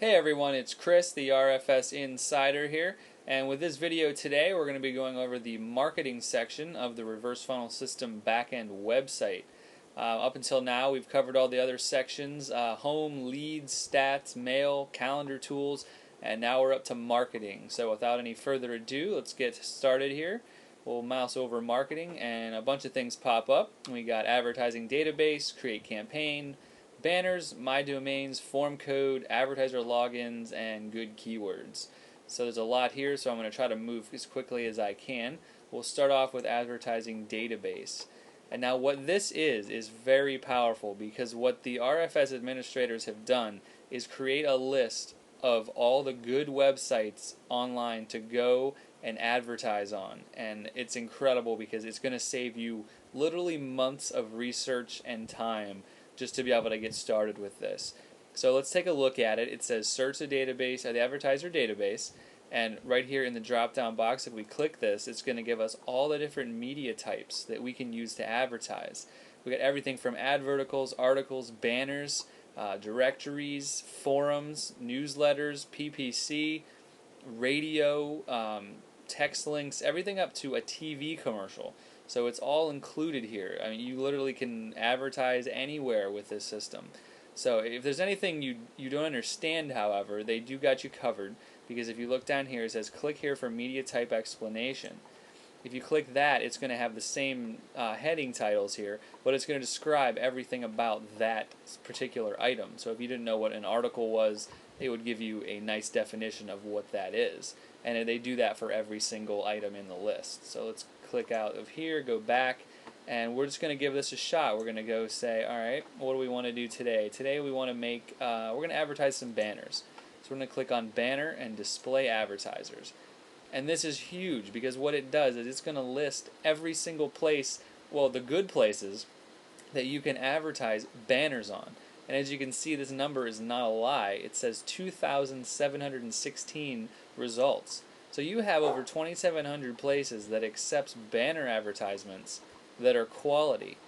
Hey everyone, it's Chris, the RFS Insider here, and with this video today we're going to be going over the marketing section of the Reverse Funnel System backend website. Up until now we've covered all the other sections, home, leads, stats, mail, calendar tools, and now we're up to marketing. So without any further ado, let's get started here. We'll mouse over marketing and a bunch of things pop up. We got advertising database, create campaign, banners, my domains, form code, advertiser logins, and good keywords. So there's a lot here, so I'm going to try to move as quickly as I can. We'll start off with advertising database. And now what this is very powerful, because what the RFS administrators have done is create a list of all the good websites online to go and advertise on. And it's incredible because it's going to save you literally months of research and time just to be able to get started with this. So let's take a look at it. It says search the database, the advertiser database, and right here in the drop down box, if we click this, it's going to give us all the different media types that we can use to advertise. We got everything from ad verticals, articles, banners, directories, forums, newsletters, PPC, radio, text links, everything up to a TV commercial. So it's all included here. I mean, you literally can advertise anywhere with this system. So if there's anything you don't understand, however, they do got you covered, because if you look down here, it says click here for media type explanation. If you click that, it's going to have the same heading titles here, but it's going to describe everything about that particular item. So if you didn't know what an article was, it would give you a nice definition of what that is. And they do that for every single item in the list. So let's click out of here, go back, and we're just going to give this a shot. We're going to go say, alright, what do we want to do today? Today we want to make, we're going to advertise some banners. So we're going to click on banner and display advertisers. And this is huge, because what it does is it's going to list every single place, well, the good places that you can advertise banners on. And as you can see, this number is not a lie. It says 2,716 results. So you have over 2,700 places that accepts banner advertisements that are quality.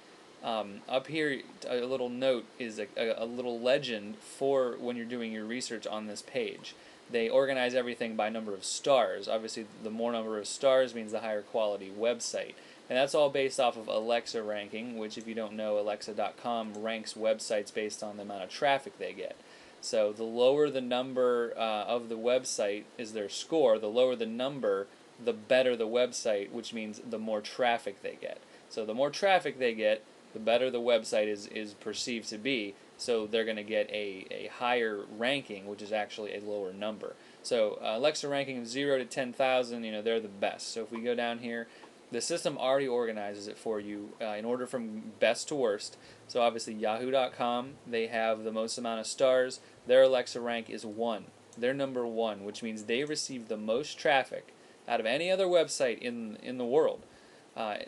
Up here, a little note is a little legend for when you're doing your research on this page. They organize everything by number of stars. Obviously, the more number of stars means the higher quality website. And that's all based off of Alexa ranking, which, if you don't know, Alexa.com ranks websites based on the amount of traffic they get. So the lower the number of the website is their score, the lower the number, the better the website, which means the more traffic they get. So the more traffic they get, the better the website is perceived to be. So they're going to get a higher ranking, which is actually a lower number. So Alexa ranking of 0 to 10,000, they're the best. So if we go down here, the system already organizes it for you in order from best to worst. So obviously Yahoo.com, they have the most amount of stars. Their Alexa rank is 1. They're number 1, which means they receive the most traffic out of any other website in the world.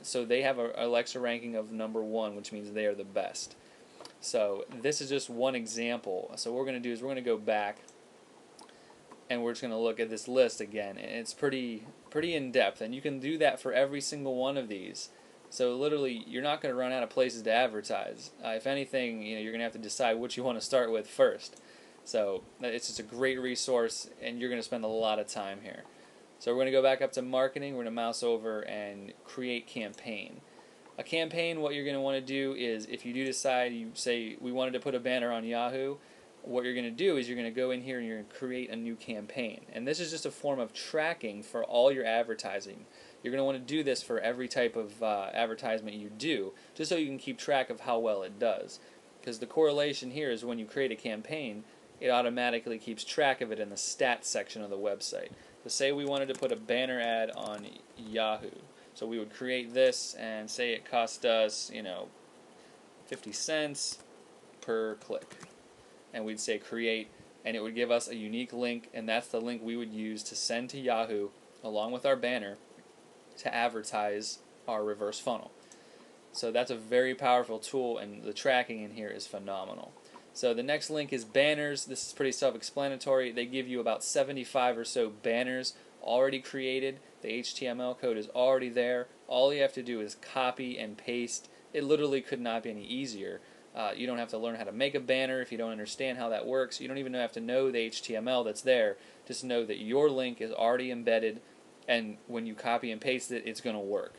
So they have an Alexa ranking of number 1, which means they are the best. So this is just one example. So what we're going to do is we're going to go back, and we're just going to look at this list again, and it's pretty in-depth, and you can do that for every single one of these. So literally, you're not going to run out of places to advertise. If anything, you're going to have to decide what you want to start with first. So it's just a great resource, and you're going to spend a lot of time here. So we're going to go back up to marketing. We're going to mouse over and create campaign. A campaign, what you're going to want to do is, if you do decide, you say we wanted to put a banner on Yahoo, what you're going to do is you're going to go in here and you're going to create a new campaign. And this is just a form of tracking for all your advertising. You're going to want to do this for every type of advertisement you do, just so you can keep track of how well it does. Because the correlation here is when you create a campaign, it automatically keeps track of it in the stats section of the website. So say we wanted to put a banner ad on Yahoo. So we would create this and say it cost us, 50 cents per click. And we'd say create, and it would give us a unique link, and that's the link we would use to send to Yahoo along with our banner to advertise our reverse funnel. So that's a very powerful tool, and the tracking in here is phenomenal. So the next link is banners. This is pretty self-explanatory. They give you about 75 or so banners already created. The HTML code is already there. All you have to do is copy and paste. It literally could not be any easier. You don't have to learn how to make a banner if you don't understand how that works. You don't even have to know the HTML that's there. Just know that your link is already embedded, and when you copy and paste it, it's going to work.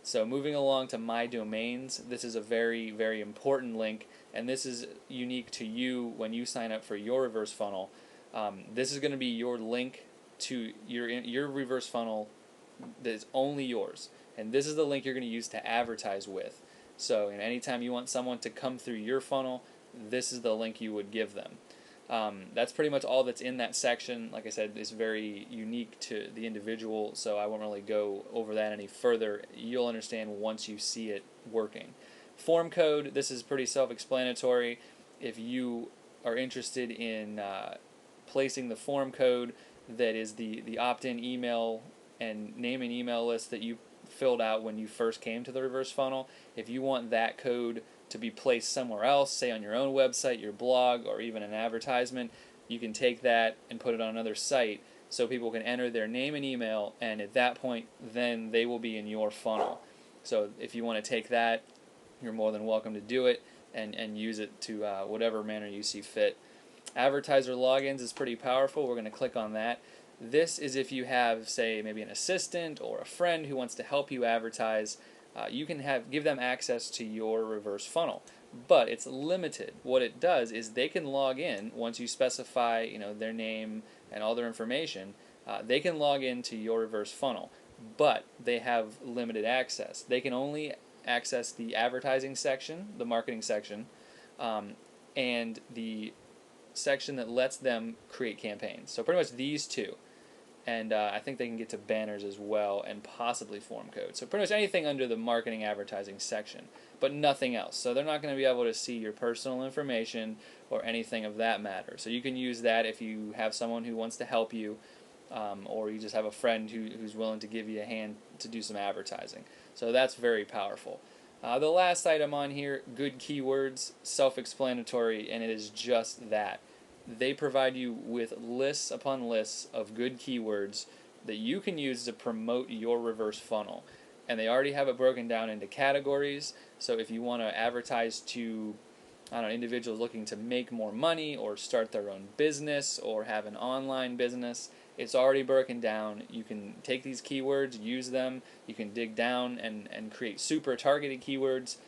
So moving along to My Domains, this is a very, very important link, and this is unique to you when you sign up for your reverse funnel. This is going to be your link to your reverse funnel that is only yours, and this is the link you're going to use to advertise with. So anytime you want someone to come through your funnel, this is the link you would give them. That's pretty much all that's in that section. Like I said, it's very unique to the individual, so I won't really go over that any further. You'll understand once you see it working. Form code, this is pretty self-explanatory. If you are interested in placing the form code that is the opt-in email and name and email list that you filled out when you first came to the reverse funnel, if you want that code to be placed somewhere else, say on your own website, your blog, or even an advertisement, you can take that and put it on another site so people can enter their name and email, and at that point, then they will be in your funnel. So if you want to take that, you're more than welcome to do it and use it to whatever manner you see fit. Advertiser logins is pretty powerful. We're going to click on that. This is if you have, say, maybe an assistant or a friend who wants to help you advertise. You can give them access to your reverse funnel, but it's limited. What it does is they can log in once you specify, their name and all their information. They can log into your reverse funnel, but they have limited access. They can only access the advertising section, the marketing section, and the section that lets them create campaigns. So pretty much these two. And I think they can get to banners as well and possibly form code. So pretty much anything under the marketing advertising section, but nothing else. So they're not going to be able to see your personal information or anything of that matter. So you can use that if you have someone who wants to help you, or you just have a friend who's willing to give you a hand to do some advertising. So that's very powerful. The last item on here, good keywords, self-explanatory, and it is just that. They provide you with lists upon lists of good keywords that you can use to promote your reverse funnel. And they already have it broken down into categories. So if you want to advertise to individuals looking to make more money or start their own business or have an online business, it's already broken down. You can take these keywords, use them. You can dig down and create super targeted keywords.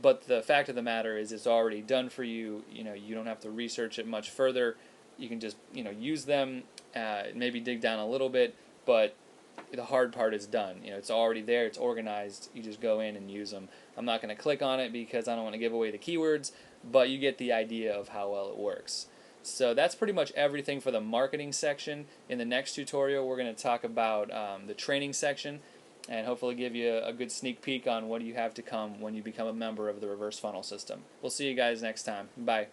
But the fact of the matter is it's already done for you. You don't have to research it much further. You can just, use them, maybe dig down a little bit, but the hard part is done. It's already there. It's organized. You just go in and use them. I'm not going to click on it because I don't want to give away the keywords, but you get the idea of how well it works. So that's pretty much everything for the marketing section. In the next tutorial, we're going to talk about the training section, and hopefully give you a good sneak peek on what you have to come when you become a member of the reverse funnel system. We'll see you guys next time. Bye.